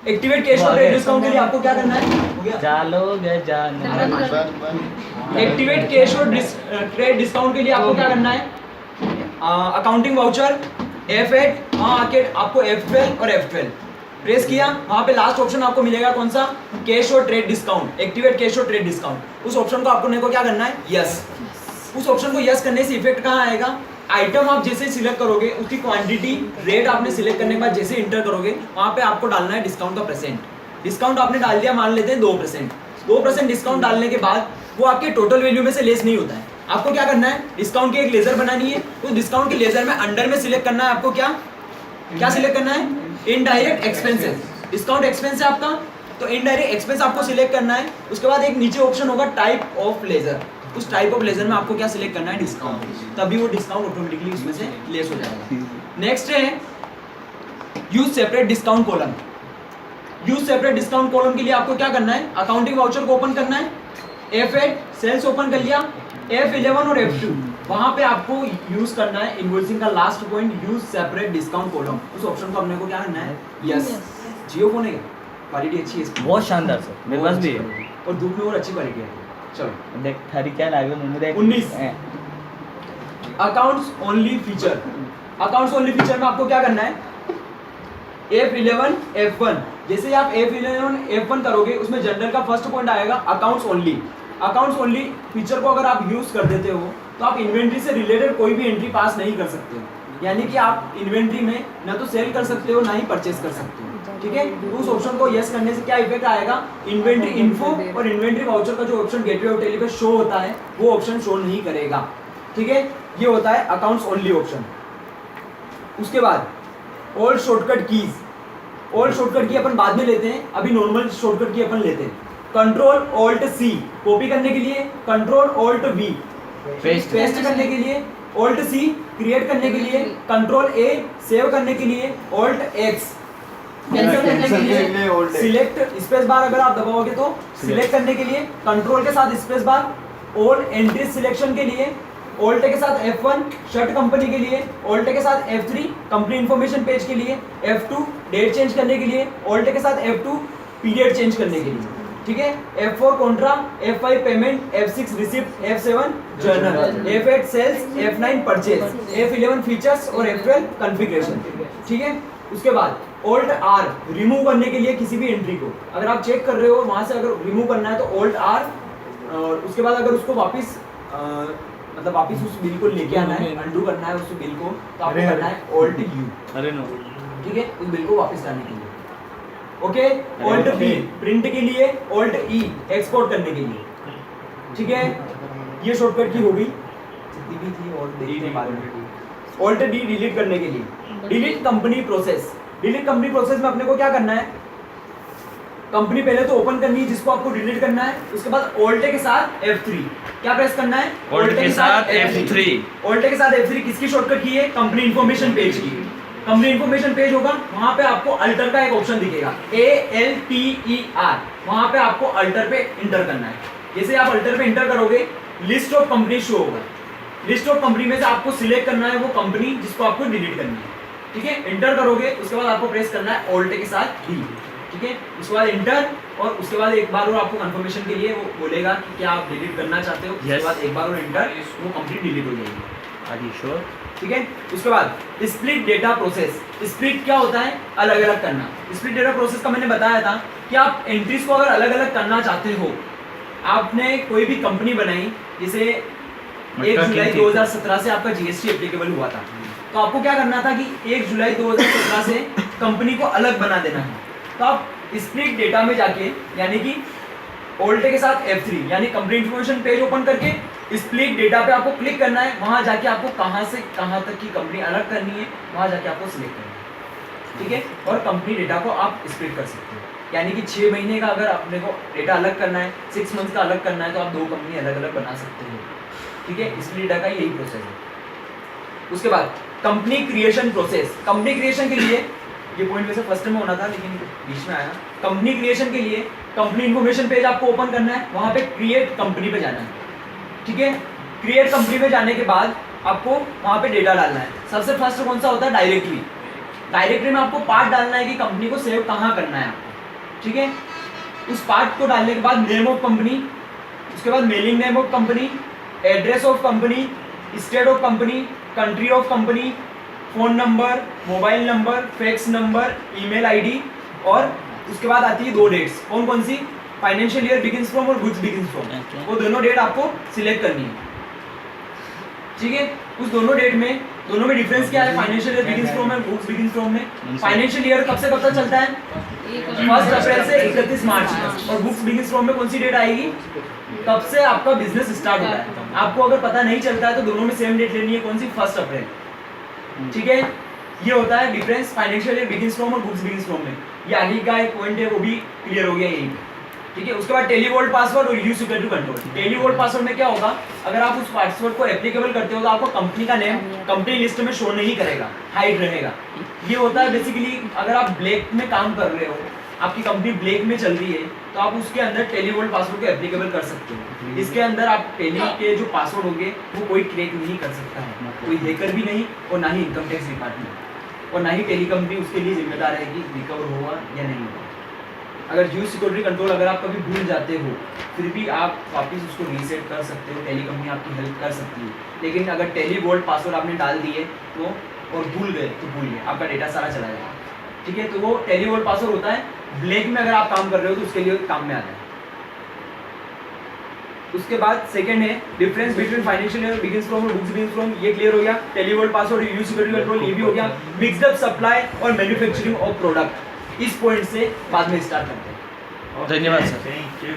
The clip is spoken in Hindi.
एक्टिवेट कैश और ट्रेड डिस्काउंट के लिए आपको क्या करना है? हो गया? चालोगे जान एक्टिवेट कैश और ट्रेड डिस्काउंट के लिए आपको क्या करना है? अकाउंटिंग वाउचर F8, वहाँ आके आपको F12 और F12 प्रेस किया, वहाँ पे लास्ट ऑप्शन आपको मिलेगा कौन सा? कैश और ट्रेड डिस्काउंट, एक्टिवेट कैश और ट्रेड डिस्काउंट। उस ऑप्शन को आपको क्या करना है? यस। उस ऑप्शन को यस करने से इफेक्ट कहाँ आएगा? आइटम आप जैसे सिलेक्ट करोगे उसकी क्वांटिटी रेट आपने सिलेक्ट करने के बाद जैसे इंटर करोगे वहाँ पे आपको डालना है डिस्काउंट का परसेंट। डिस्काउंट आपने डाल दिया, मान लेते हैं 2%। 2% डिस्काउंट डालने के बाद वो आपके टोटल वैल्यू में से लेस नहीं होता है। आपको क्या करना है? डिस्काउंट की एक लेजर बनानी है, तो डिस्काउंट के लेजर में अंडर में सिलेक्ट करना है आपको क्या सिलेक्ट करना है? Indirect expenses. डिस्काउंट एक्सपेंस है आपका, तो इनडायरेक्ट एक्सपेंस आपको सिलेक्ट करना है। उसके बाद एक नीचे ऑप्शन होगा टाइप ऑफ लेजर, उस टाइप ऑफ लेजर में आपको क्या सिलेक्ट करना है? डिस्काउंट। तभी वो डिस्काउंट ऑटोमेटिकली उसमें से लेस हो जाएगा। नेक्स्ट है use separate discount column. Use separate discount column के लिए आपको क्या करना है? अकाउंटिंग वाउचर को ओपन करना है, F8 सेल्स ओपन कर लिया, F11 और F2 वहां पे आपको यूज करना है इनवॉइसिंग का last point, use separate discount column. उस ऑप्शन को अपने को क्या करना है? यस। जियो फोन है क्या? क्वालिटी अच्छी है इसकी, बहुत शानदार सर, मेरे पास भी है और धूप में और अच्छी क्वालिटी है। चलो देख थारी क्या लागे मुझे देख 19 accounts only feature. Accounts only feature में आपको क्या करना है? F11 F1 जैसे ही आप F11 F1 करोगे उसमें जनरल का फर्स्ट पॉइंट आएगा accounts only. Accounts only feature को अगर आप यूज कर देते हो तो आप इन्वेंट्री से रिलेटेड कोई भी एंट्री पास नहीं कर सकते हो। यानी कि आप इन्वेंट्री में ना तो सेल कर सकते हो ना ही परचेस कर सकते हो। ठीक है, तो उस ऑप्शन को यस करने से क्या इफेक्ट आएगा? इन्वेंट्री इन्फो और इन्वेंट्री वाउचर का जो ऑप्शन गेटवे और टेली पे शो होता है वो ऑप्शन शो नहीं करेगा। ठीक है, ये होता है अकाउंट्स ओनली ऑप्शन। उसके बाद all shortcut keys. All shortcut की अपन बाद में लेते हैं, अभी नॉर्मल शॉर्टकट की अपन लेते हैं। कंट्रोल ऑल्ट सी कॉपी करने के लिए, कंट्रोल ऑल्ट वी पेस्ट करने के लिए, ऑल्ट सी क्रिएट करने के लिए, कंट्रोल ए सेव करने के लिए, ऑल्ट एक्स कैंसिल करने के लिए, सिलेक्ट स्पेस बार अगर आप दबाओगे तो सिलेक्ट करने के लिए, कंट्रोल के साथ space bar, all entry selection के लिए, ऑल्ट के साथ F1 शर्ट कंपनी के लिए, ऑल्ट के साथ F3 कंपनी इंफॉर्मेशन पेज के लिए, F2 डेट चेंज करने के लिए, ऑल्ट के साथ F2 पीरियड चेंज करने के लिए। ठीक है, F4 contra, F5 payment, F6 receipt, F7 journal, F8 sales, F9 purchase, F11 features और F12 कॉन्फ़िगरेशन। ठीक है, उसके बाद ऑल्ट आर रिमूव करने के लिए किसी भी एंट्री को अगर आप चेक कर रहे हो वहां से अगर रिमूव करना है तो ऑल्ट आर, और उसके बाद अगर उसको वापस मतलब वापस उस बिल को लेके आना है, अनडू करना है उस बिल को, तो आपको करना है ऑल्ट यू। अरे नो, ठीक है, उस बिल को वापस लाने के लिए। ओके, ऑल्ट बी प्रिंट के लिए, ऑल्ट ई एक्सपोर्ट करने के लिए। ठीक है, ये शॉर्टकट की होगी जितनी भी थी, ऑल्ट देखते बाद में। ऑल्ट डी डिलीट करने के लिए, delete company process. Delete company process में अपने को क्या करना है? कंपनी पहले तो ओपन करनी है जिसको आपको डिलीट करना है, उसके बाद ऑल्ट के साथ F3 क्या प्रेस करना है? ऑल्ट के साथ F3। ऑल्ट के साथ F3 किसकी शॉर्टकट की है? कंपनी इंफॉर्मेशन पेज की। कंपनी इंफॉर्मेशन पेज होगा, वहां पे आपको अल्टर का एक ऑप्शन दिखेगा ALTER, वहां पे आपको अल्टर पे इंटर करना है। जैसे आप अल्टर पे इंटर करोगे लिस्ट ऑफ कंपनी शो होगा। लिस्ट ऑफ कंपनी में से आपको सिलेक्ट करना है वो कंपनी जिसको आपको डिलीट करनी है। ठीक है, इंटर करोगे उसके बाद आपको प्रेस करना है ऑल्ट के साथ डी। ठीक है, उसके बाद इंटर, और उसके बाद एक बार और आपको कंफर्मेशन के लिए वो बोलेगा कि क्या आप डिलीट करना चाहते हो। उसके बाद एक बार और इंटर, वो कंप्लीट डिलीट हो जाएगी। Are you sure? ठीक है, उसके बाद स्प्लिट डेटा प्रोसेस। स्प्लिट क्या होता है? अलग अलग करना। स्प्लिट डेटा प्रोसेस का मैंने बताया था कि आप एंट्रीज को अगर अलग अलग करना चाहते हो, आपने कोई भी कंपनी बनाई, जैसे 1 जुलाई 2017 से आपका GST एप्लीकेबल हुआ था, तो आपको क्या करना था कि 1 जुलाई 2017 से कंपनी को अलग बना देना है। तो आप स्प्लिट डेटा में जाके, यानी कि ऑल्ट के साथ F3 यानी कंपनी इंफॉर्मेशन पेज ओपन करके स्प्लिट डेटा पे आपको क्लिक करना है। वहां जाके आपको कहां से कहां तक की कंपनी अलग करनी है वहां जाके आपको सिलेक्ट करना है। ठीक है, और कंपनी डेटा को आप स्प्लिट कर सकते हो। यानी कि 6 महीने का अगर अपने को डेटा अलग करना है, 6 मंथ का अलग करना है, तो आप 2 कंपनी अलग अलग बना सकते हो। ठीक है, स्प्लिट डेटा का यही प्रोसेस है। उसके बाद company creation process. Company creation के लिए ये पॉइंट वैसे फर्स्ट में होना था लेकिन बीच में आया। कंपनी क्रिएशन के लिए कंपनी इंफॉर्मेशन पेज आपको ओपन करना है, वहां पे क्रिएट कंपनी पे जाना है। ठीक है, क्रिएट कंपनी पे जाने के बाद आपको वहां पे डेटा डालना है। सबसे फर्स्ट कौन सा होता है? डायरेक्टरी। डायरेक्टरी में आपको पार्ट डालना है कि कंपनी को सेव कहाँ करना है आपको। ठीक है। उस पार्ट को डालने के बाद नेम ऑफ कंपनी, उसके बाद mailing name of company, address of company, state of company, country of company, phone number, mobile number, fax number, email ID, और उसके बाद आती है 2 डेट्स। कौन कौन सी? फाइनेंशियल ईयर बिगिंस फ्रॉम और गुड्स बिगिंस फ्रॉम। Okay. वो दोनों डेट आपको सिलेक्ट करनी है, ठीक है। उस दोनों डेट में, दोनों में डिफरेंस क्या है? फाइनेंशियल ईयर बिगिंस फ्रॉम और गुड्स बिगिंस फ्रॉम में फाइनेंशियल ईयर कब से कब तक चलता है? 1 अप्रैल से 31 मार्च तक। और बुक्स बिगिंस फ्रॉम में कौन सी डेट आएगी? कब से आपका बिजनेस स्टार्ट होता है। आपको अगर पता नहीं चलता है तो दोनों में सेम डेट लेनी है। कौन सी? 1 अप्रैल, ठीक है। ये होता है difference financial year begins from और बुक्स बिगिंस फ्रॉम में। ये आगे का एक पॉइंट है, वो भी क्लियर हो गया यहीं पे, ठीक है। उसके बाद टेलीवोल्ट पासवर्ड और यूज सिक्योरिटी कंट्रोल। टेलीवोल्ट पासवर्ड में क्या होगा? अगर आप उस पासवर्ड को एप्लीकेबल करते हो तो आपको कंपनी का नेम कंपनी लिस्ट में शो नहीं करेगा, हाइड रहेगा। ये होता है बेसिकली, अगर आप ब्लैक में काम कर रहे हो, आपकी कंपनी ब्लैक में चल रही है, तो आप उसके अंदर टेलीवोल्ट पासवर्ड को एप्लीकेबल कर सकते हो। इसके अंदर आप टेली के जो पासवर्ड होंगे वो कोई क्रैक नहीं कर सकता है, कोई हैकर भी नहीं, और ना ही इनकम टैक्स डिपार्टमेंट, और ना ही टेली कंपनी उसके लिए जिम्मेदार है कि रिकवर होगा या नहीं होगा। अगर यूज सिक्योरिटी कंट्रोल अगर आप कभी भूल जाते हो, फिर भी आप वापस उसको रीसेट कर सकते हो, टेली कंपनी आपकी हेल्प कर सकती है। लेकिन अगर टेलीवोल्ट पासवर्ड आपने डाल दिए तो, और भूल गए तो भूल गए, आपका डेटा सारा चला जाएगा, ठीक है। तो वो टेलीवोल्ट पासवर्ड होता है, ब्लैक में अगर आप काम कर रहे हो तो उसके लिए काम में आता है। उसके बाद सेकंड है difference between financial year begins from और बुक्स बिगिंस फ्रॉम। ये क्लियर हो गया। टेलीवोल्ट पासवर्ड, यूज सिक्योरिटी कंट्रोल, ये भी हो गया। मिक्स्ड अप सप्लाई और मैन्युफैक्चरिंग ऑफ प्रोडक्ट, इस पॉइंट से बाद में स्टार्ट करते हैं। धन्यवाद सर। Thank you.